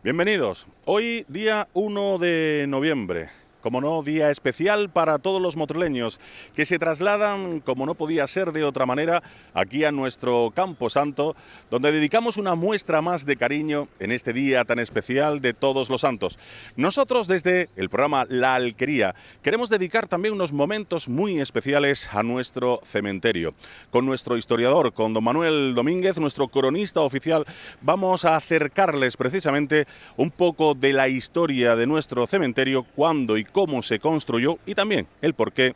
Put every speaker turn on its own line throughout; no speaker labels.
Bienvenidos. Hoy día 1 de noviembre. Como no, día especial para todos los motrileños que se trasladan, como no podía ser de otra manera, aquí a nuestro Campo Santo, donde dedicamos una muestra más de cariño en este día tan especial de Todos los Santos. Nosotros desde el programa La Alquería queremos dedicar también unos momentos muy especiales a nuestro cementerio. Con nuestro historiador, con don Manuel Domínguez, nuestro cronista oficial, vamos a acercarles precisamente un poco de la historia de nuestro cementerio, cuándo y cómo se construyó y también el porqué.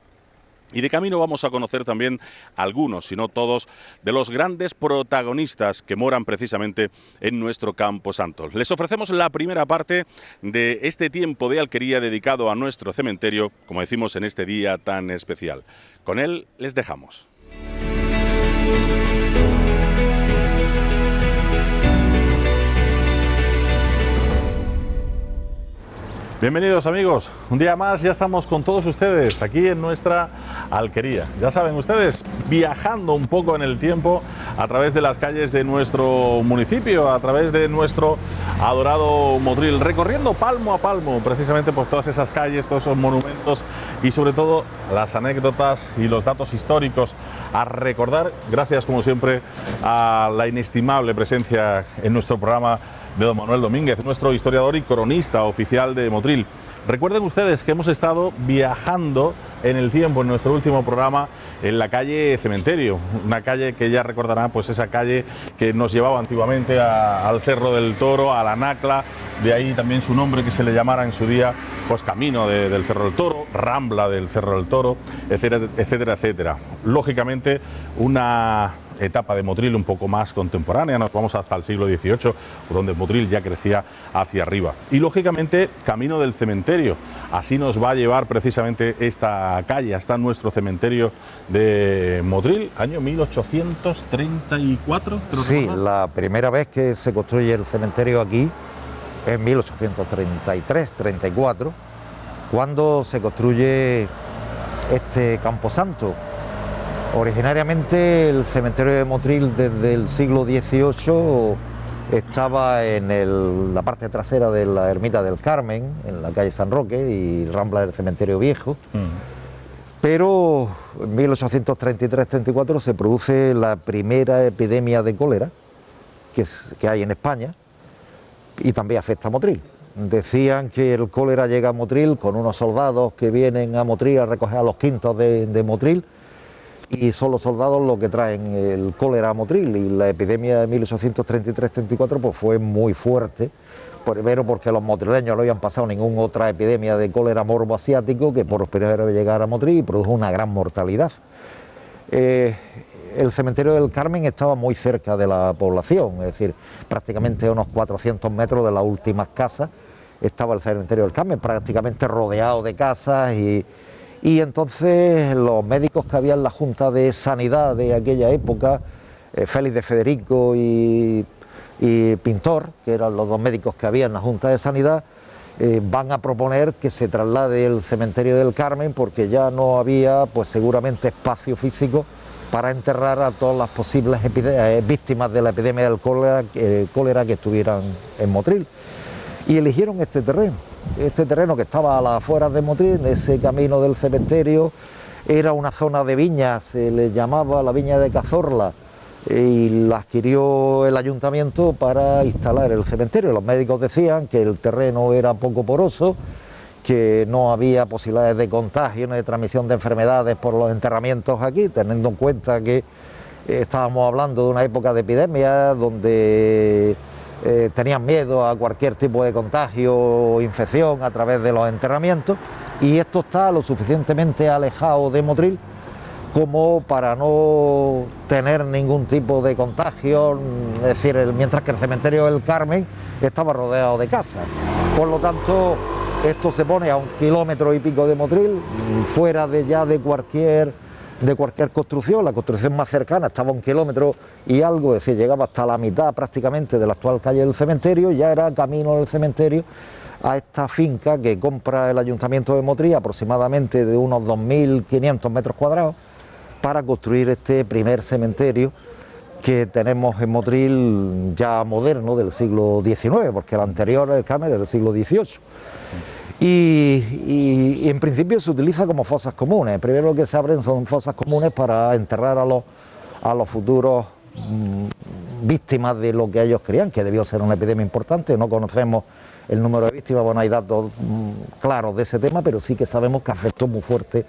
Y de camino vamos a conocer también algunos, si no todos, de los grandes protagonistas que moran precisamente en nuestro Campo Santo. Les ofrecemos la primera parte de este tiempo de alquería dedicado a nuestro cementerio, como decimos en este día tan especial. Con él les dejamos. Bienvenidos amigos, un día más ya estamos con todos ustedes aquí en nuestra alquería. Ya saben ustedes, viajando un poco en el tiempo a través de las calles de nuestro municipio, a través de nuestro adorado Motril, recorriendo palmo a palmo precisamente pues todas esas calles, todos esos monumentos y sobre todo las anécdotas y los datos históricos a recordar, gracias como siempre a la inestimable presencia en nuestro programa de don Manuel Domínguez, nuestro historiador y cronista oficial de Motril. Recuerden ustedes que hemos estado viajando en el tiempo en nuestro último programa en la calle Cementerio, una calle que ya recordarán, pues esa calle que nos llevaba antiguamente al Cerro del Toro, a la Nacla, de ahí también su nombre que se le llamara en su día pues camino del Cerro del Toro, Rambla del Cerro del Toro, etcétera, etcétera, etcétera. Lógicamente una etapa de Motril un poco más contemporánea, nos vamos hasta el siglo XVIII, donde Motril ya crecía hacia arriba. Y lógicamente, camino del cementerio, así nos va a llevar precisamente esta calle, hasta nuestro cementerio de Motril, año 1834.
Sí, la primera vez que se construye el cementerio aquí es 1833-34, cuando se construye este Camposanto. Originariamente el cementerio de Motril desde el siglo XVIII estaba en la parte trasera de la ermita del Carmen, en la calle San Roque y Rambla del Cementerio Viejo. Pero en 1833-34 se produce la primera epidemia de cólera que hay en España y también afecta a Motril. Decían que el cólera llega a Motril con unos soldados que vienen a Motril a recoger a los quintos de Motril, y son los soldados los que traen el cólera a Motril, y la epidemia de 1833-34 pues fue muy fuerte, primero porque los motrileños no habían pasado ninguna otra epidemia de cólera morbo asiático que por primera vez llegara a Motril y produjo una gran mortalidad. El cementerio del Carmen estaba muy cerca de la población, es decir, prácticamente a unos 400 metros de las últimas casas estaba el cementerio del Carmen, prácticamente rodeado de casas, y entonces los médicos que había en la Junta de Sanidad de aquella época, Félix de Federico y Pintor, que eran los dos médicos que había en la Junta de Sanidad, van a proponer que se traslade el cementerio del Carmen porque ya no había pues seguramente espacio físico para enterrar a todas las posibles víctimas de la epidemia del cólera que estuvieran en Motril. Y eligieron este terreno que estaba a las afueras de Motril, ese camino del cementerio. Era una zona de viñas, se le llamaba la viña de Cazorla, y la adquirió el ayuntamiento para instalar el cementerio. Los médicos decían que el terreno era poco poroso, que no había posibilidades de contagio ni de transmisión de enfermedades por los enterramientos aquí, teniendo en cuenta que estábamos hablando de una época de epidemia donde tenían miedo a cualquier tipo de contagio o infección a través de los enterramientos, y esto está lo suficientemente alejado de Motril como para no tener ningún tipo de contagio, es decir, mientras que el cementerio del Carmen estaba rodeado de casas. Por lo tanto, esto se pone a 1,5 kilómetros de Motril, fuera de cualquier construcción. La construcción más cercana estaba a 1 kilómetro y algo, es decir, llegaba hasta la mitad prácticamente de la actual calle del cementerio, y ya era camino del cementerio a esta finca que compra el ayuntamiento de Motril, aproximadamente de unos 2.500 metros cuadrados, para construir este primer cementerio que tenemos en Motril ya moderno del siglo XIX, porque el anterior, el Carmen, es del siglo XVIII. Y en principio se utiliza como fosas comunes. Primero lo que se abren son fosas comunes para enterrar a los futuros víctimas de lo que ellos creían, que debió ser una epidemia importante. No conocemos el número de víctimas, bueno, hay datos claros de ese tema, pero sí que sabemos que afectó muy fuerte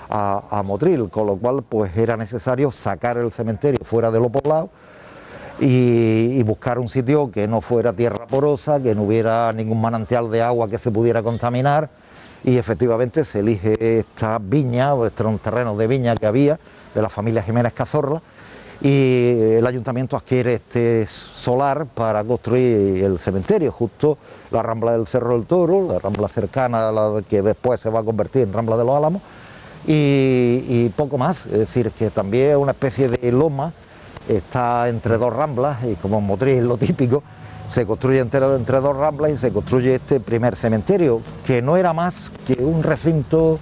a Motril, con lo cual pues era necesario sacar el cementerio fuera de lo poblado y buscar un sitio que no fuera tierra porosa, que no hubiera ningún manantial de agua que se pudiera contaminar, y efectivamente se elige esta viña, o este terreno de viña que había de la familia Jiménez Cazorla, y el ayuntamiento adquiere este solar para construir el cementerio, justo la rambla del Cerro del Toro, la rambla cercana a la que después se va a convertir en Rambla de los Álamos, y poco más. Es decir, que también es una especie de loma, está entre dos ramblas, y como en Motril es lo típico, se construye entre dos ramblas y se construye este primer cementerio, que no era más que un recinto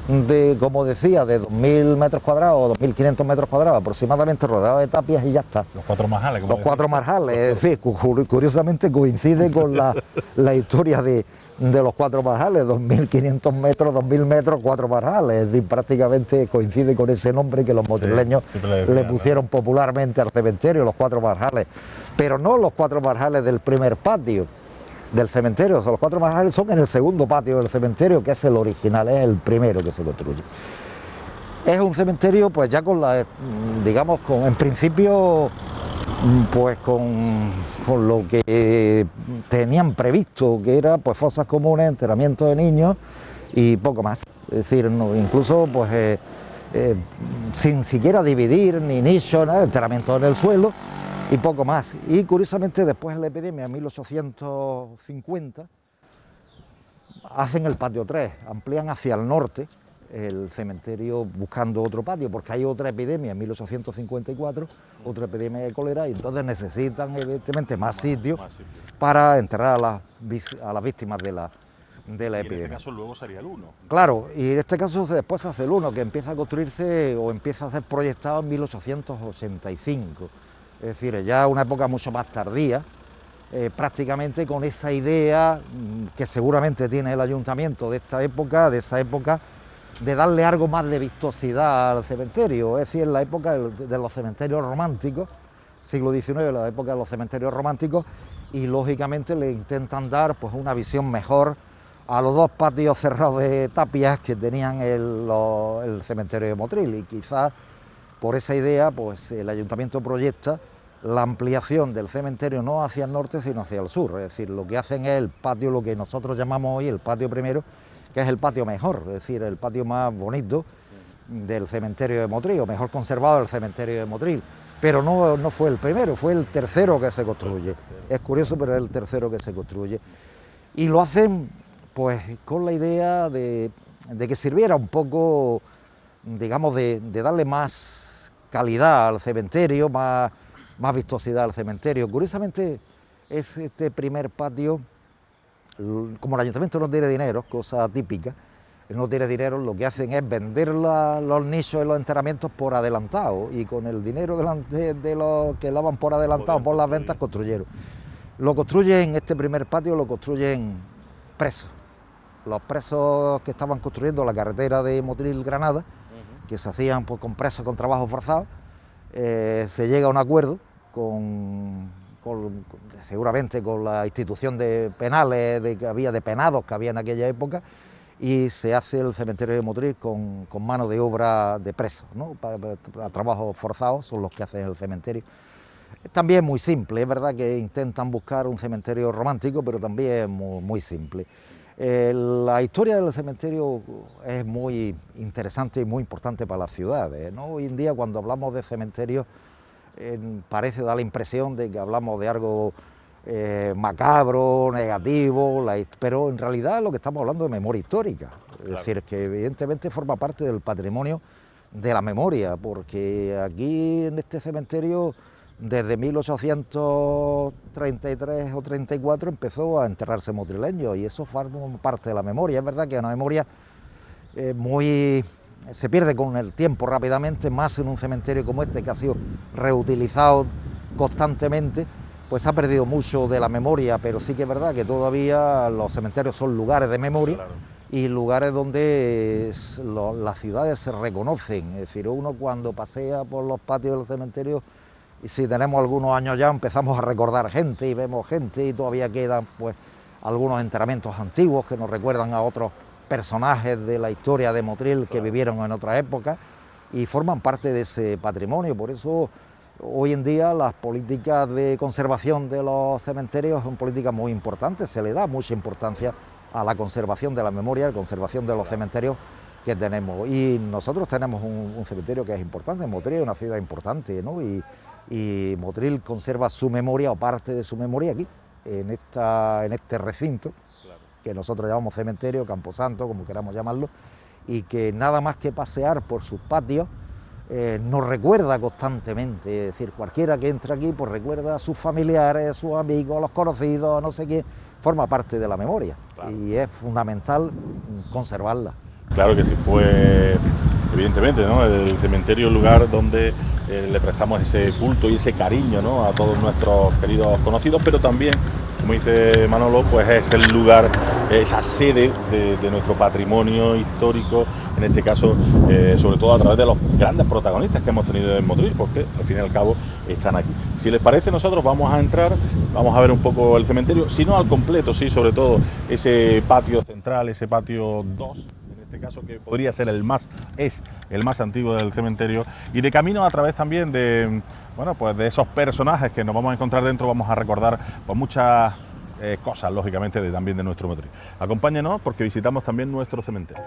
de, como decía, de 2.000 metros cuadrados o 2.500 metros cuadrados aproximadamente, rodeado de tapias, y ya está.
Los cuatro marjales.
Los cuatro marjales, es decir, curiosamente coincide con la historia de los cuatro marjales, 2.500 metros, 2.000 metros, cuatro marjales, es decir, prácticamente coincide con ese nombre que los motrileños le pusieron popularmente al cementerio, los cuatro marjales, pero no los cuatro marjales del primer patio del cementerio. O sea, los cuatro marjales son en el segundo patio del cementerio, que es el original, es el primero que se construye. Es un cementerio pues ya con digamos, en principio pues con lo que tenían previsto, que era pues fosas comunes, enterramiento de niños y poco más. Es decir, incluso pues sin siquiera dividir ni nicho, nada, enterramiento en el suelo y poco más. Y curiosamente después de la epidemia en 1850 hacen el patio 3, amplían hacia el norte el cementerio buscando otro patio, porque hay otra epidemia en 1854, otra epidemia de cólera, y entonces necesitan evidentemente más sitios para enterrar a las víctimas de la epidemia.
En este caso luego sería el 1.
Claro, y en este caso después se hace el 1, que empieza a construirse o empieza a ser proyectado en 1885, es decir, ya una época mucho más tardía, prácticamente con esa idea que seguramente tiene el ayuntamiento de esa época, de darle algo más de vistosidad al cementerio, es decir, en la época de los cementerios románticos, siglo XIX, la época de los cementerios románticos, y lógicamente le intentan dar pues una visión mejor a los dos patios cerrados de tapias que tenían el cementerio de Motril, y quizás por esa idea pues el ayuntamiento proyecta la ampliación del cementerio no hacia el norte sino hacia el sur, es decir, lo que hacen es el patio, lo que nosotros llamamos hoy el patio primero, que es el patio mejor, es decir, el patio más bonito del cementerio de Motril, o mejor conservado del cementerio de Motril, pero no fue el primero, fue el tercero que se construye. Es curioso, pero es el tercero que se construye. Y lo hacen pues con la idea de que sirviera un poco, digamos, de darle más calidad al cementerio, más vistosidad al cementerio. Curiosamente, es este primer patio, como el ayuntamiento no tiene dinero, cosa típica, no tiene dinero, lo que hacen es vender los nichos y los enterramientos por adelantado, y con el dinero de los que daban por adelantado por las ventas construyeron. Lo construyen, este primer patio lo construyen presos. Los presos que estaban construyendo la carretera de Motril-Granada, que se hacían pues, con presos con trabajo forzado, se llega a un acuerdo seguramente con la institución de penales de penados que había en aquella época, y se hace el cementerio de Motril con mano de obra de presos, ¿no? Para trabajos forzados son los que hacen el cementerio. También muy simple, es verdad que intentan buscar un cementerio romántico, pero también muy simple. La historia del cementerio es muy interesante y muy importante para las ciudades, ¿no? Hoy en día, cuando hablamos de cementerios, parece dar la impresión de que hablamos de algo macabro, negativo, pero en realidad lo que estamos hablando es de memoria histórica, es decir, que evidentemente forma parte del patrimonio de la memoria, porque aquí en este cementerio desde 1833 o 34 empezó a enterrarse motrileños, y eso forma parte de la memoria. Es verdad que es una memoria muy se pierde con el tiempo rápidamente, más en un cementerio como este que ha sido reutilizado constantemente, pues ha perdido mucho de la memoria, pero sí que es verdad que todavía los cementerios son lugares de memoria. Claro. Y lugares donde las ciudades se reconocen, es decir, uno cuando pasea por los patios de los cementerios, y si tenemos algunos años ya empezamos a recordar gente y vemos gente y todavía quedan pues algunos enterramientos antiguos que nos recuerdan a otros personajes de la historia de Motril que vivieron en otra época y forman parte de ese patrimonio. Por eso hoy en día las políticas de conservación de los cementerios son políticas muy importantes, se le da mucha importancia a la conservación de la memoria, a la conservación de los cementerios que tenemos. Y nosotros tenemos un cementerio que es importante, Motril es una ciudad importante, ¿no? Y Motril conserva su memoria o parte de su memoria aquí, en este recinto, que nosotros llamamos cementerio, camposanto, como queramos llamarlo, y que nada más que pasear por sus patios nos recuerda constantemente, es decir, cualquiera que entre aquí pues recuerda a sus familiares, a sus amigos, a los conocidos, no sé quién, forma parte de la memoria, claro. Y es fundamental conservarla.
Claro que sí, pues evidentemente, ¿no? El cementerio es un lugar donde le prestamos ese culto y ese cariño, ¿no? A todos nuestros queridos conocidos, pero también, como dice Manolo, pues es el lugar, esa sede de nuestro patrimonio histórico, en este caso, sobre todo a través de los grandes protagonistas que hemos tenido en Motril, porque al fin y al cabo están aquí. Si les parece, nosotros vamos a entrar, vamos a ver un poco el cementerio, si no al completo, sí, sobre todo ese patio central, ese patio 2, en este caso que podría ser el más antiguo del cementerio, y de camino a través también de, bueno, pues de esos personajes que nos vamos a encontrar dentro, vamos a recordar pues muchas cosas, lógicamente, también de nuestro Motril. Acompáñenos porque visitamos también nuestro cementerio.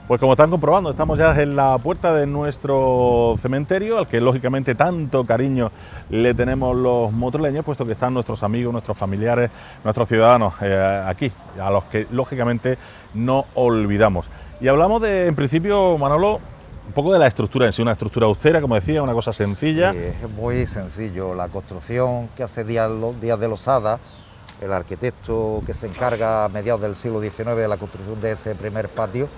Pues como están comprobando, estamos ya en la puerta de nuestro cementerio, al que lógicamente tanto cariño le tenemos los motrileños, puesto que están nuestros amigos, nuestros familiares, nuestros ciudadanos aquí, a los que lógicamente no olvidamos. Y hablamos de, en principio, Manolo, un poco de la estructura en sí, una estructura austera, como decía, una cosa sencilla.
Sí, es muy sencillo, la construcción que hace Díaz de Losada, el arquitecto que se encarga a mediados del siglo XIX de la construcción de este primer patio,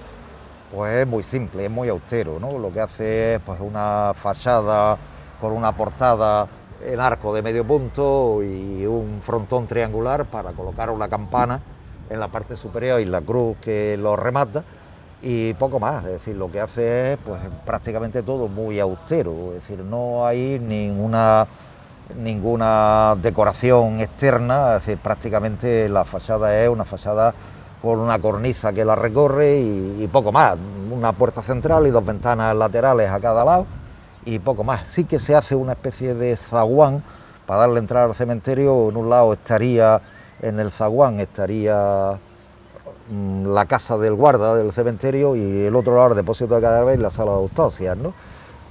pues es muy simple, es muy austero, ¿no? Lo que hace es pues una fachada con una portada en arco de medio punto y un frontón triangular para colocar una campana en la parte superior y la cruz que lo remata, y poco más. Es decir, lo que hace es pues prácticamente todo muy austero, es decir, no hay ninguna decoración externa, es decir, prácticamente la fachada es una fachada con una cornisa que la recorre y poco más, una puerta central y dos ventanas laterales a cada lado y poco más. Sí que se hace una especie de zaguán para darle entrada al cementerio. En un lado estaría, en el zaguán estaría la casa del guarda del cementerio y el otro lado el depósito de cadáveres y la sala de autopsias, ¿no?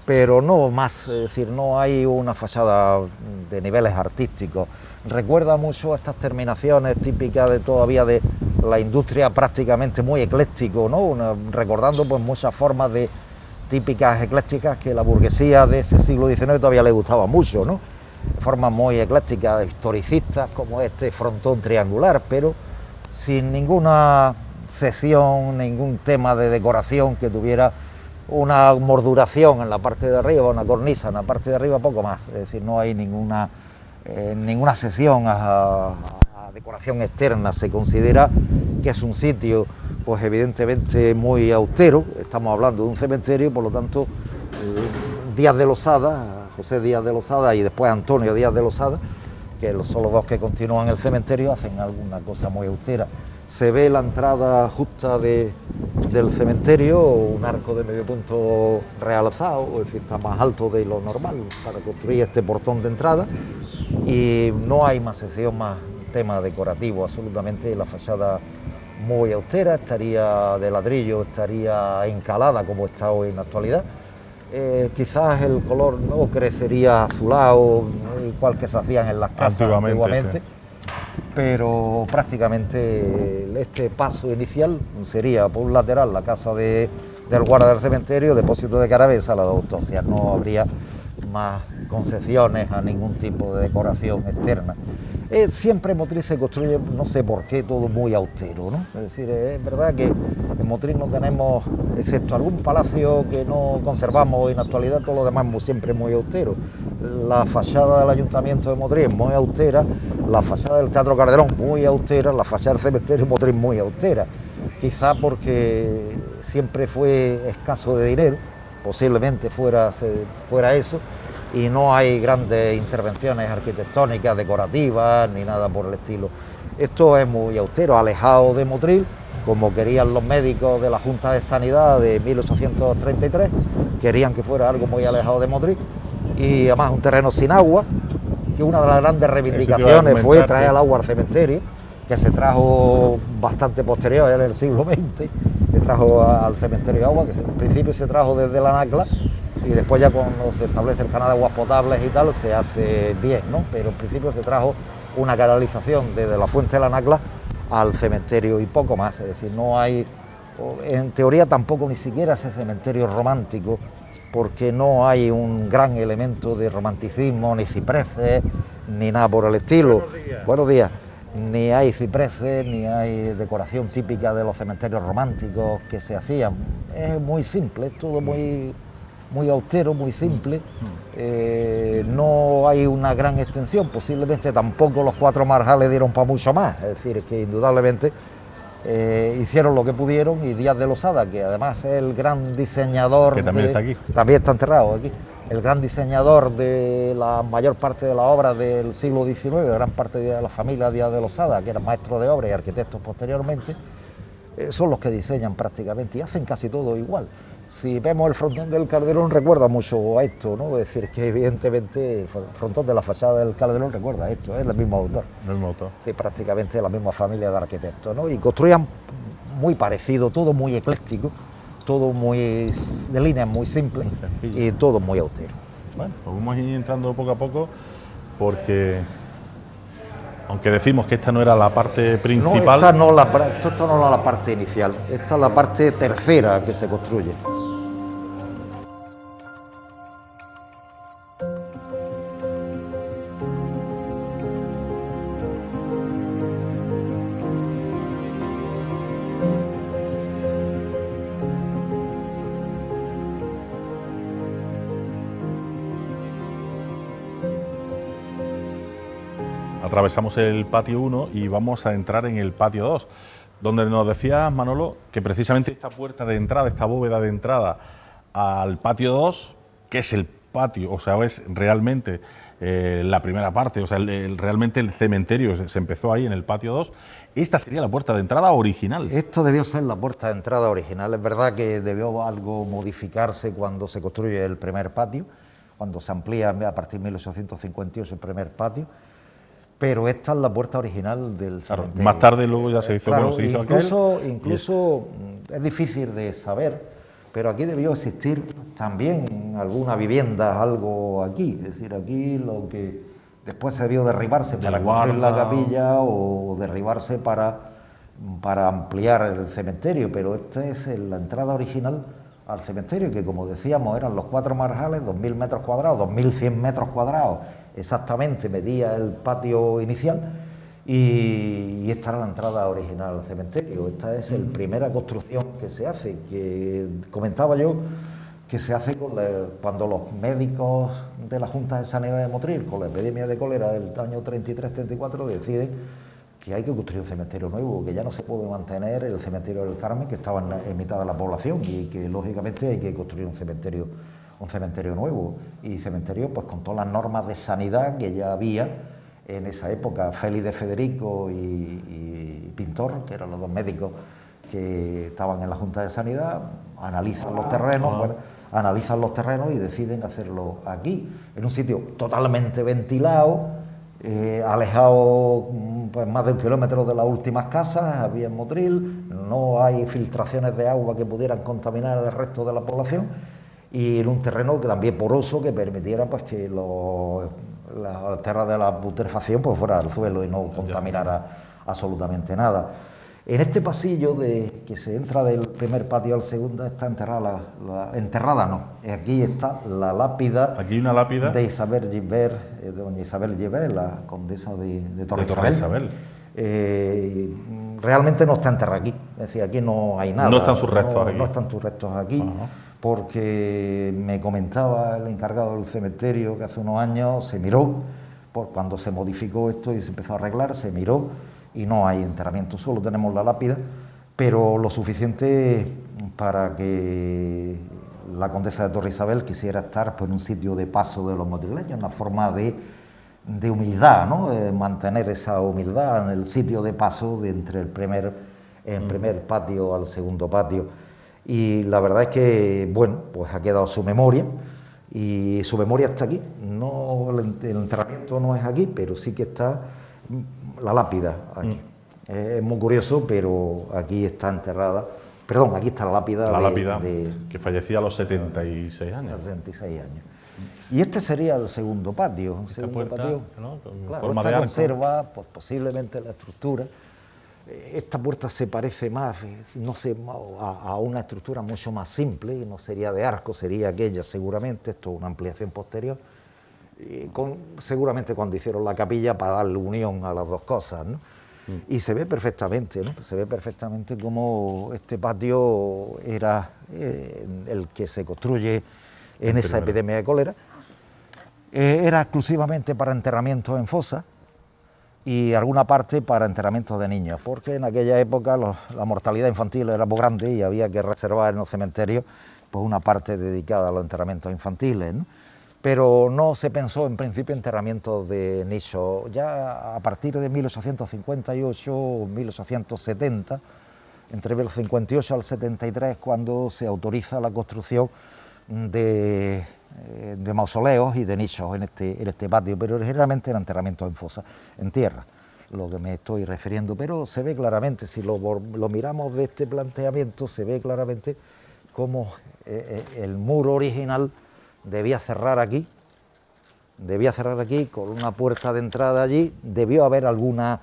Pero no más, es decir, no hay una fachada de niveles artísticos. recuerda mucho a estas terminaciones típicas de todavía de la industria prácticamente muy ecléctico, ¿no? Recordando pues muchas formas de típicas eclécticas que la burguesía de ese siglo XIX todavía le gustaba mucho, ¿no? Formas muy eclécticas, historicistas, como este frontón triangular, pero sin ninguna sección, ningún tema de decoración que tuviera una morduración en la parte de arriba, una cornisa en la parte de arriba, poco más. Es decir, no hay ninguna sección a decoración externa. Se considera que es un sitio, pues evidentemente muy austero. Estamos hablando de un cementerio y por lo tanto Díaz de Losada, José Díaz de Losada y después Antonio Díaz de Losada, que son los dos que continúan el cementerio, hacen alguna cosa muy austera. Se ve la entrada justa del cementerio, un arco de medio punto realzado, es decir, está más alto de lo normal para construir este portón de entrada, y no hay más sección, más tema decorativo, absolutamente. La fachada muy austera, estaría de ladrillo, estaría encalada como está hoy en la actualidad. Quizás el color no crecería azulado, igual que se hacían en las casas antiguamente. Sí. Pero prácticamente este paso inicial sería por un lateral la casa del guarda del cementerio, depósito de cadáveres, sala de autopsia. No habría más concesiones a ningún tipo de decoración externa. Siempre en Motril se construye, no sé por qué, todo muy austero, ¿no? Es decir, es verdad que en Motril no tenemos, excepto algún palacio que no conservamos en la actualidad, todo lo demás siempre muy austero. La fachada del Ayuntamiento de Motril es muy austera, la fachada del Teatro Calderón muy austera, la fachada del cementerio de Motril muy austera. Quizá porque siempre fue escaso de dinero, posiblemente fuera eso, y no hay grandes intervenciones arquitectónicas, decorativas, ni nada por el estilo. Esto es muy austero, alejado de Motril, como querían los médicos de la Junta de Sanidad de 1833, querían que fuera algo muy alejado de Motril, y además un terreno sin agua, que una de las grandes reivindicaciones fue traer el agua al cementerio, que se trajo bastante posterior, en el siglo XX, se trajo al cementerio agua, que en principio se trajo desde la Nacla, y después ya cuando se establece el canal de aguas potables y tal, se hace bien, ¿no? Pero en principio se trajo una canalización desde la fuente de la Nacla al cementerio y poco más. Es decir, no hay, en teoría tampoco ni siquiera ese cementerio romántico, porque no hay un gran elemento de romanticismo, ni cipreses, ni nada por el estilo. Buenos días. Buenos días. Ni hay cipreses, ni hay decoración típica de los cementerios románticos que se hacían. Es muy simple, es todo muy austero, muy simple. No hay una gran extensión, posiblemente tampoco los 4 marjales dieron para mucho más. Es decir, que indudablemente hicieron lo que pudieron, y Díaz de Losada, que además es el gran diseñador,
que también está aquí,
también está enterrado aquí, el gran diseñador de la mayor parte de las obras del siglo XIX, de gran parte de la familia Díaz de Losada, que eran maestros de obra y arquitectos posteriormente, son los que diseñan prácticamente y hacen casi todo igual. Si vemos el frontón del Calderón, recuerda mucho a esto, ¿no? Es decir, que evidentemente el frontón de la fachada del Calderón recuerda a esto, es el mismo autor.
El mismo autor.
Sí, prácticamente la misma familia de arquitectos, ¿no? Y construían muy parecido, todo muy ecléctico, todo muy de líneas muy simples y todo muy austero.
Bueno, pues vamos a ir entrando poco a poco, porque aunque decimos que esta no era la parte principal...
No, esta no era la parte inicial, esta es la parte tercera que se construye.
Atravesamos el patio 1 y vamos a entrar en el patio 2, donde nos decía Manolo que precisamente esta puerta de entrada, esta bóveda de entrada al patio 2, que es el patio, o sea, es realmente la primera parte, o sea, realmente el cementerio se empezó ahí en el patio 2, esta sería la puerta de entrada original.
Esto debió ser la puerta de entrada original, es verdad que debió algo modificarse cuando se construye el primer patio, cuando se amplía a partir de 1858 el primer patio, pero esta es la puerta original del cementerio.
Claro, más tarde luego ya se hizo,
claro,
se hizo
incluso es difícil de saber, pero aquí debió existir también alguna vivienda, algo aquí. Es decir, aquí lo que Después se debió derribarse para construir la capilla o derribarse para ampliar el cementerio, pero esta es la entrada original al cementerio, que como decíamos eran los 4 marjales, 2.000 metros cuadrados, 2.100 metros cuadrados exactamente medía el patio inicial, y esta era la entrada original al cementerio. Esta es la primera construcción que se hace, que comentaba yo, que se hace cuando los médicos de la Junta de Sanidad de Motril, con la epidemia de cólera del año 33-34, deciden que hay que construir un cementerio nuevo, que ya no se puede mantener el cementerio del Carmen, que estaba en mitad de la población, y que lógicamente hay que construir un cementerio nuevo, y cementerio pues con todas las normas de sanidad que ya había en esa época. Félix de Federico y Pintor, que eran los dos médicos que estaban en la Junta de Sanidad, analizan los terrenos y deciden hacerlo aquí, en un sitio totalmente ventilado, alejado pues más de 1 kilómetro de las últimas casas. Había en Motril, no hay filtraciones de agua que pudieran contaminar el resto de la población, y en un terreno que también poroso, que permitiera pues que la tierra de la putrefacción pues fuera al suelo y no contaminara absolutamente nada. En este pasillo que se entra del primer patio al segundo está enterrada, aquí está la lápida.
Aquí hay una lápida
de Isabel Gilbert, de doña Isabel Gilbert, la condesa de Torre Isabel. Realmente no está enterrada aquí, es decir, aquí no hay nada.
No están sus restos aquí.
No están sus restos aquí, porque me comentaba el encargado del cementerio que hace unos años se miró, cuando se modificó esto y se empezó a arreglar, se miró y no hay enterramiento, solo tenemos la lápida, pero lo suficiente para que la condesa de Torre Isabel quisiera estar pues, en un sitio de paso de los motrileños, una forma de humildad, ¿no? Mantener esa humildad en el sitio de paso entre el primer patio al segundo patio. Y la verdad es que, bueno, pues ha quedado su memoria, y su memoria está aquí. No, el enterramiento no es aquí, pero sí que está la lápida aquí. Es muy curioso, pero aquí está enterrada. Perdón, aquí está la lápida.
Que fallecía a los 76 años.
A los 76 años. Y este sería el segundo patio.
Esta puerta, ¿no?
Claro, esta conserva pues, posiblemente la estructura. Esta puerta se parece más, no sé, a una estructura mucho más simple, no sería de arco, sería aquella seguramente. Esto es una ampliación posterior. Seguramente cuando hicieron la capilla para darle unión a las dos cosas, ¿no? Y se ve perfectamente, ¿no? Se ve perfectamente cómo este patio era el que se construye en esa epidemia de cólera. Era exclusivamente para enterramientos en fosa y alguna parte para enterramientos de niños, porque en aquella época la mortalidad infantil era muy grande y había que reservar en los cementerios pues, una parte dedicada a los enterramientos infantiles, ¿no? Pero no se pensó en principio en enterramientos de nicho. Ya a partir de 1858 o 1870, entre el 58 al 73, cuando se autoriza la construcción de mausoleos y de nichos en este patio, pero generalmente eran enterramientos en fosa, en tierra, lo que me estoy refiriendo. Pero se ve claramente, si lo miramos de este planteamiento, se ve claramente cómo el muro original debía cerrar aquí con una puerta de entrada allí. Debió haber alguna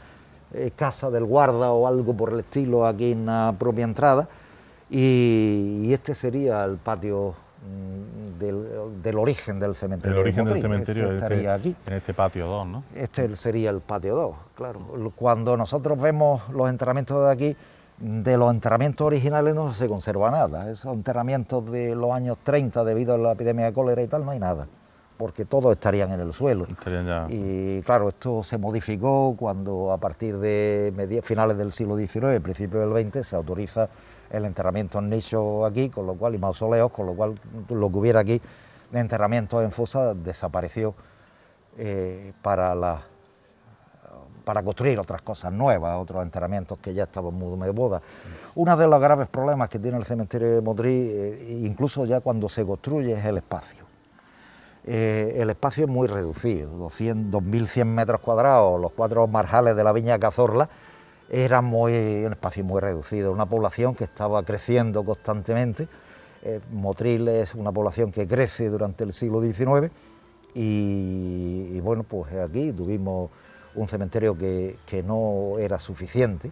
casa del guarda o algo por el estilo aquí en la propia entrada, y este sería el patio del origen del cementerio.
El origen del cementerio
estaría aquí.
En este patio 2, ¿no?
Este sería el patio 2, claro. Cuando nosotros vemos los enterramientos de aquí, de los enterramientos originales no se conserva nada. Esos enterramientos de los años 30, debido a la epidemia de cólera y tal, no hay nada, porque todos estarían en el suelo. Y claro, esto se modificó cuando a partir de finales del siglo XIX, principios del XX, se autoriza el enterramiento en nicho aquí, con lo cual, y mausoleos, con lo cual lo que hubiera aquí de enterramientos en fosa desapareció para construir otras cosas nuevas, otros enterramientos que ya estaban muy de moda. Uno de los graves problemas que tiene el cementerio de Motril, incluso ya cuando se construye, es el espacio. El espacio es muy reducido, 2.100 metros cuadrados, los 4 marjales de la Viña Cazorla, era un espacio muy reducido, una población que estaba creciendo constantemente. Motril es una población que crece durante el siglo XIX, y bueno, pues aquí tuvimos un cementerio que no era suficiente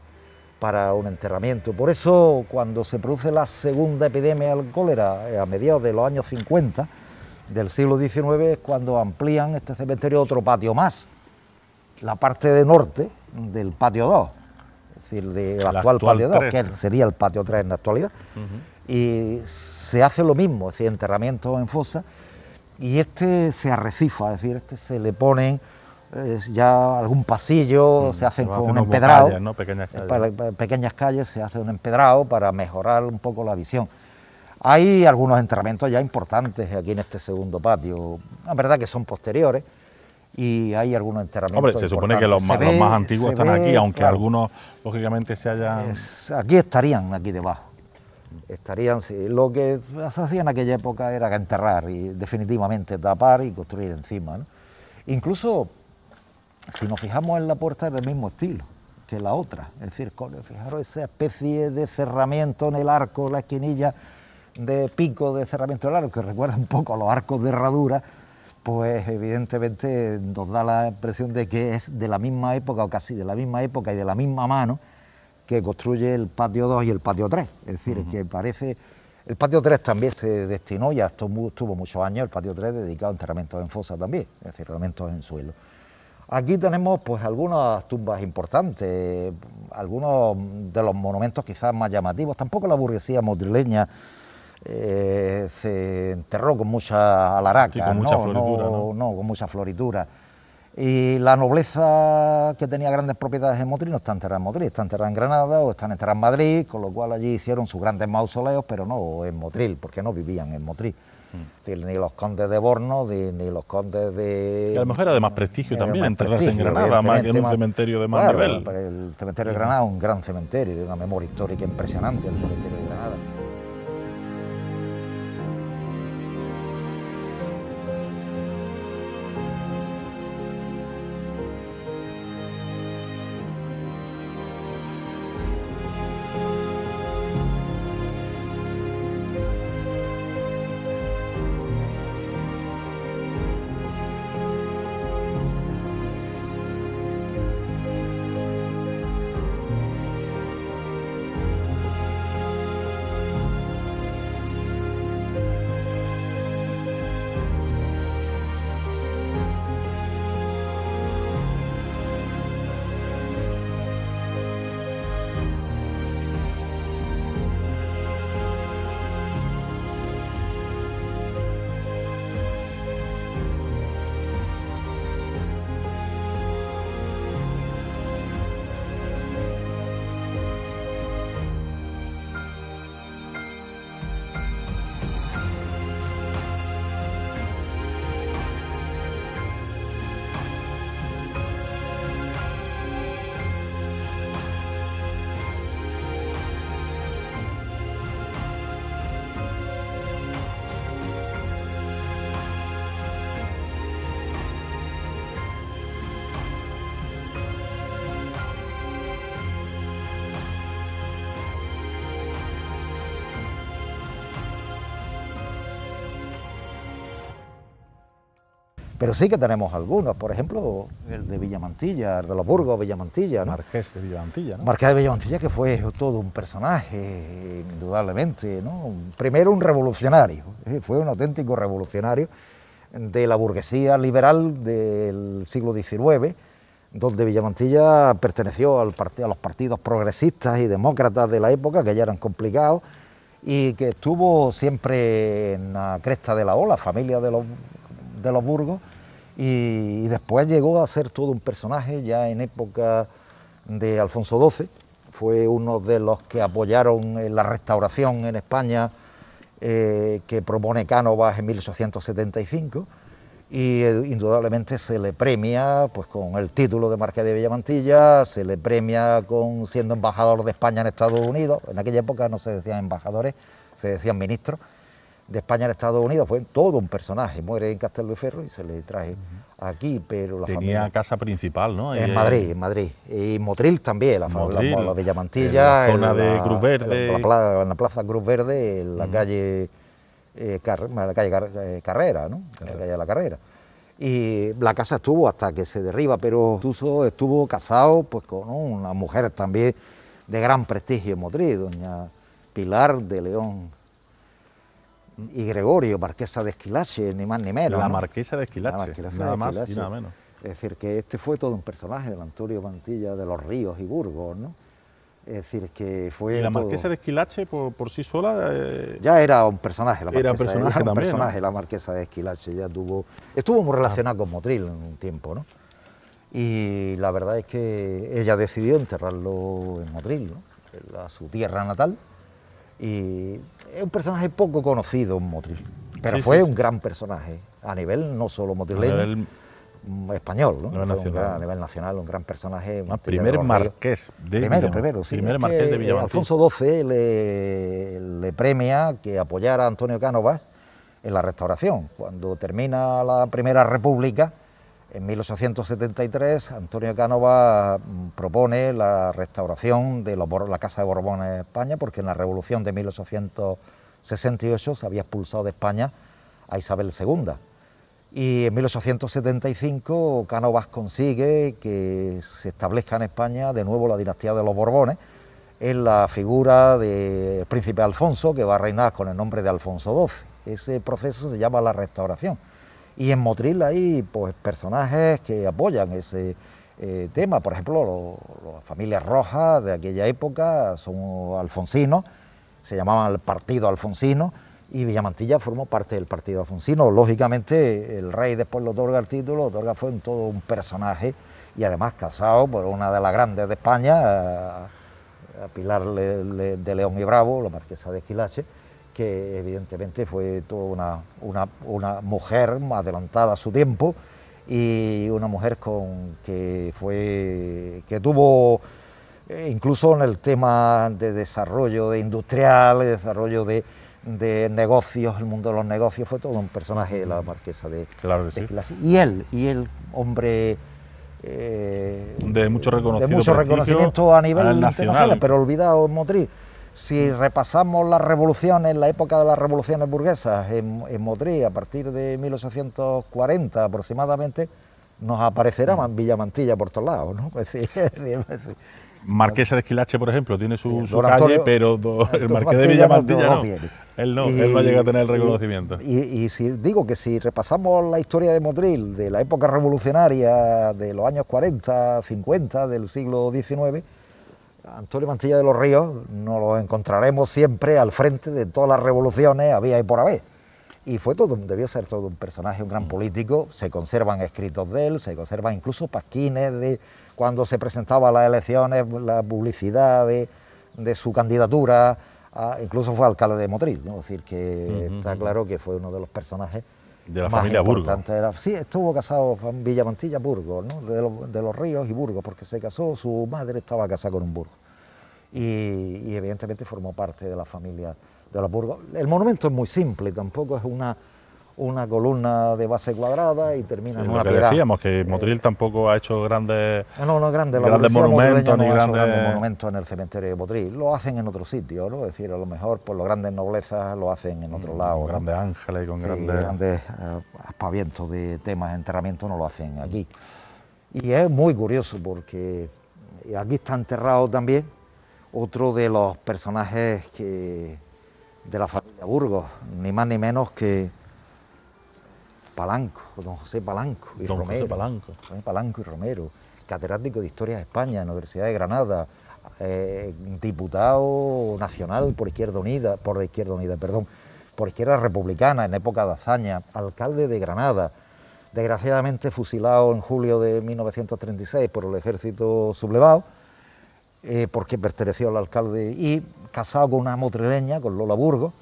para un enterramiento. Por eso, cuando se produce la segunda epidemia del cólera, a mediados de los años 50 del siglo XIX, es cuando amplían este cementerio otro patio más, la parte de norte del patio 2, es decir, del actual patio 2, que sería el patio 3 en la actualidad, y se hace lo mismo, es decir, enterramiento en fosa, y este se arrecifa, es decir, este se le ponen ya algún pasillo, se hacen con un empedrado,
calles, ¿no?
Pequeñas calles, se hace un empedrado para mejorar un poco la visión. Hay algunos enterramientos ya importantes aquí en este segundo patio, la verdad que son posteriores, y hay algunos enterramientos.
Hombre, se supone que los más antiguos están aquí, aunque claro, algunos lógicamente se hayan...
Aquí estarían, aquí debajo. Estarían, sí. Lo que se hacía en aquella época era enterrar y definitivamente tapar y construir encima, ¿no? Incluso, si nos fijamos en la puerta, es del mismo estilo que la otra, es decir, fijaros esa especie de cerramiento en el arco, la esquinilla de pico de cerramiento del arco, que recuerda un poco a los arcos de herradura, pues evidentemente nos da la impresión de que es de la misma época, o casi de la misma época y de la misma mano, que construye el patio 2 y el patio 3, es decir, que parece... El patio 3 también se destinó, ya estuvo muchos años, el patio 3 dedicado a enterramientos en fosa también, es decir, enterramientos en suelo. Aquí tenemos pues algunas tumbas importantes, algunos de los monumentos quizás más llamativos, tampoco la burguesía madrileña se enterró con mucha alaraca,
sí, con mucha floritura,
no, con mucha floritura. Y la nobleza que tenía grandes propiedades en Motril no está enterrada en Motril, está enterrada en Granada o está enterrada en Madrid, con lo cual allí hicieron sus grandes mausoleos, pero no en Motril, porque no vivían en Motril. Es decir, ni los condes de Borno, ni los condes de...
Que a lo mejor era de más prestigio también enterrarse en Granada, más que en un cementerio de más nivel.
El cementerio de Granada es un gran cementerio, de una memoria histórica impresionante, el cementerio de Granada. Pero sí que tenemos algunos, por ejemplo, el de Villamantilla, el de los Burgos, Villamantilla, ¿no?
Marqués de Villamantilla, ¿no?
Marqués de Villamantilla, que fue todo un personaje, indudablemente, ¿no? Primero un revolucionario, fue un auténtico revolucionario de la burguesía liberal del siglo XIX, donde Villamantilla perteneció a los partidos progresistas y demócratas de la época, que ya eran complicados, y que estuvo siempre en la cresta de la ola, familia de los Burgos, y después llegó a ser todo un personaje ya en época de Alfonso XII, fue uno de los que apoyaron la restauración en España que propone Cánovas en 1875, y indudablemente se le premia pues con el título de Marqués de Villamantilla, se le premia con siendo embajador de España en Estados Unidos. En aquella época no se decían embajadores, se decían ministros de España en Estados Unidos. Fue todo un personaje, muere en Castelldefels y se le trae aquí, pero la
tenía
familia...
casa principal, ¿no?
En Madrid, y Motril también, la
en
Villamantilla,
la zona de Cruz Verde,
en la plaza Cruz Verde, en la calle Carrera, ¿no? En la calle de la Carrera. Y la casa estuvo hasta que se derriba, pero Tuso estuvo casado pues, con una mujer también de gran prestigio en Motril, doña Pilar de León y Gregorio, marquesa de Esquilache, ni más ni menos.
La
¿no?
marquesa de Esquilache,
La marquesa
nada
de
más
Esquilache.
y nada menos.
Es decir, que este fue todo un personaje del Antonio Mantilla de los Ríos y Burgos, ¿no? Es decir, que fue
¿Y la
todo...
marquesa de Esquilache por sí sola?
Ya era un personaje, la marquesa,
Era personaje
un
también,
personaje,
¿no?
la marquesa de Esquilache, ya estuvo muy relacionada con Motril en un tiempo, ¿no? Y la verdad es que ella decidió enterrarlo en Motril, ¿no? En su tierra natal, y es un personaje poco conocido en Motril, pero
Sí,
fue
sí,
un
sí.
gran personaje, a nivel no solo
A
motrileño,
nivel
español, ¿no?
nivel
Fue
nacional,
a nivel nacional, un gran personaje.
primer marqués de
Primero, sí.
Primer
Es
marqués de
que
Villamantilla.
Alfonso XII le premia que apoyara a Antonio Cánovas en la restauración. Cuando termina la Primera República, en 1873, Antonio Cánovas propone la restauración de la Casa de Borbón en España, porque en la Revolución de 1868 se había expulsado de España a Isabel II. Y en 1875 Cánovas consigue que se establezca en España de nuevo la dinastía de los Borbones, en la figura del príncipe Alfonso, que va a reinar con el nombre de Alfonso XII. Ese proceso se llama la restauración. Y en Motril hay pues, personajes que apoyan ese tema. Por ejemplo, las familias rojas de aquella época son alfonsinos, se llamaban el Partido Alfonsino, y Villamantilla formó parte del partido alfonsino. Lógicamente, el rey después le otorga el título, fue todo un personaje, y además casado por una de las grandes de España, a Pilar de León y Bravo, la marquesa de Esquilache, que evidentemente fue toda una mujer adelantada a su tiempo, y una mujer que tuvo, incluso en el tema de desarrollo industrial, desarrollo de negocios, el mundo de los negocios, fue todo un personaje de la marquesa de Esquilache. Y él, hombre
de mucho
reconocimiento a nivel internacional, pero olvidado en Motril. Si repasamos las revoluciones, la época de las revoluciones burguesas en Motril, a partir de 1840 aproximadamente, nos aparecerá Villamantilla por todos lados, ¿no?
Marquesa de Esquilache, por ejemplo, tiene su calle,
Antonio,
pero el Marqués de Villamantilla no. Él no llega a tener el reconocimiento.
Y si digo que si repasamos la historia de Motril, de la época revolucionaria de los años 40, 50 del siglo XIX, Antonio Mantilla de los Ríos nos lo encontraremos siempre al frente de todas las revoluciones había y por haber. Y debió ser todo un personaje, un gran político. Se conservan escritos de él, se conservan incluso pasquines de cuando se presentaba a las elecciones, la publicidad de su candidatura. Incluso fue alcalde de Motril, ¿no? Es decir, que está claro que fue uno de los personajes
de la
más
familia Burgos.
Sí, estuvo casado con Villamantilla Burgos, ¿no? De los Ríos y Burgos, porque se casó, su madre estaba casada con un Burgos. Y evidentemente formó parte de la familia de los Burgos. El monumento es muy simple, tampoco es una columna de base cuadrada y termina en una piedra.
Decíamos que Motril tampoco ha hecho grandes
grandes
monumentos ni
grandes monumentos en el cementerio de Motril. Lo hacen en otro sitio, ¿no? Es decir, a lo mejor por los grandes noblezas lo hacen en otro lado.
Con grandes ángeles y con
grandes aspavientos de temas de enterramiento no lo hacen aquí. Y es muy curioso porque aquí está enterrado también otro de los personajes de la familia Burgos, ni más ni menos que Palanco, don José Palanco y Romero. Palanco y Romero, catedrático de Historia de España en la Universidad de Granada, diputado nacional por Izquierda Republicana en época de hazaña, alcalde de Granada, desgraciadamente fusilado en julio de 1936 por el ejército sublevado, porque perteneció al alcalde, y casado con una motrileña, con Lola Burgos,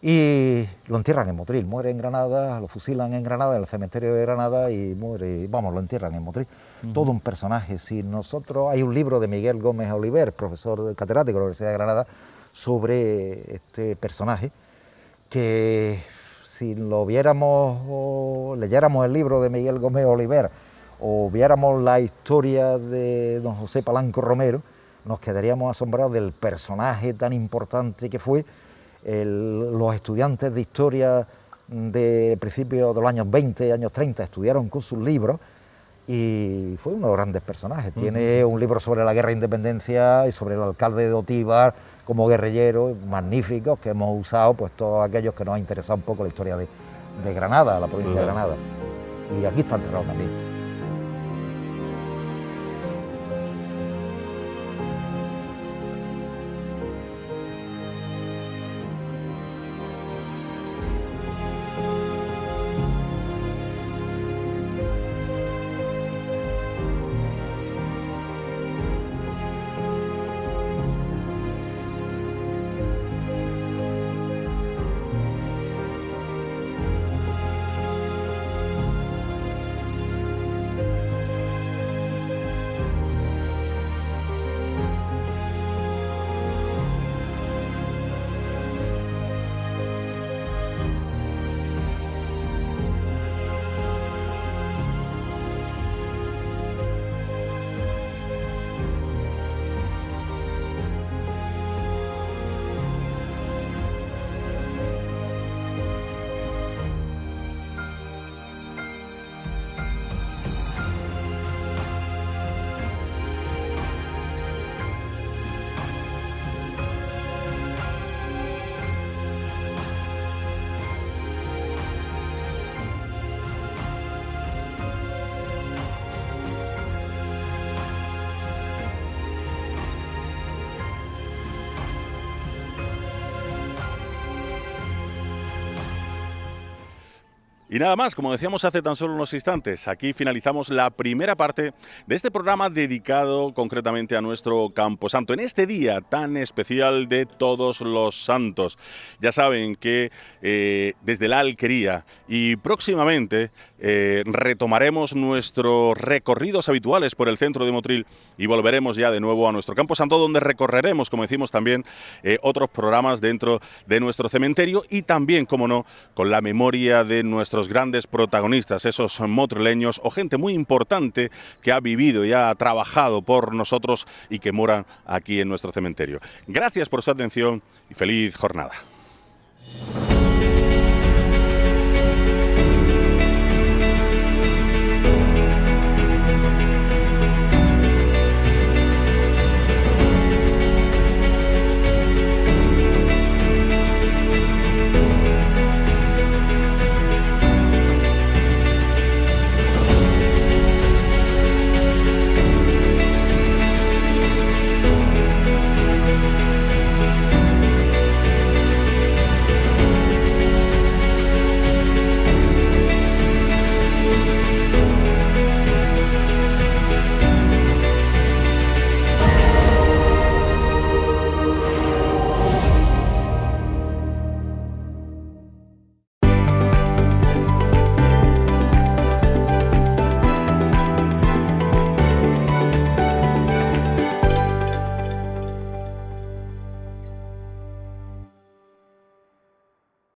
y lo entierran en Motril, muere en Granada, lo fusilan en Granada, en el cementerio de Granada, y muere, lo entierran en Motril. Todo un personaje. Hay un libro de Miguel Gómez Oliver, profesor catedrático de la Universidad de Granada, sobre este personaje, que si lo viéramos o leyéramos el libro de Miguel Gómez Oliver o viéramos la historia de don José Palanco Romero, nos quedaríamos asombrados del personaje tan importante que fue. Los estudiantes de historia de principios de los años 20, años 30, estudiaron con sus libros y fue uno de los grandes personajes. Tiene un libro sobre la guerra de independencia y sobre el alcalde de Otíbar como guerrillero, magníficos, que hemos usado pues todos aquellos que nos ha interesado un poco la historia de Granada, la provincia de Granada. Y aquí está enterrado también.
Y nada más, como decíamos hace tan solo unos instantes, aquí finalizamos la primera parte de este programa dedicado concretamente a nuestro Camposanto, en este día tan especial de Todos los Santos. Ya saben que desde la Alquería y próximamente retomaremos nuestros recorridos habituales por el centro de Motril y volveremos ya de nuevo a nuestro Camposanto, donde recorreremos, como decimos también, otros programas dentro de nuestro cementerio y también, como no, con la memoria de nuestros grandes protagonistas, esos motrileños o gente muy importante que ha vivido y ha trabajado por nosotros y que moran aquí en nuestro cementerio. Gracias por su atención y feliz jornada.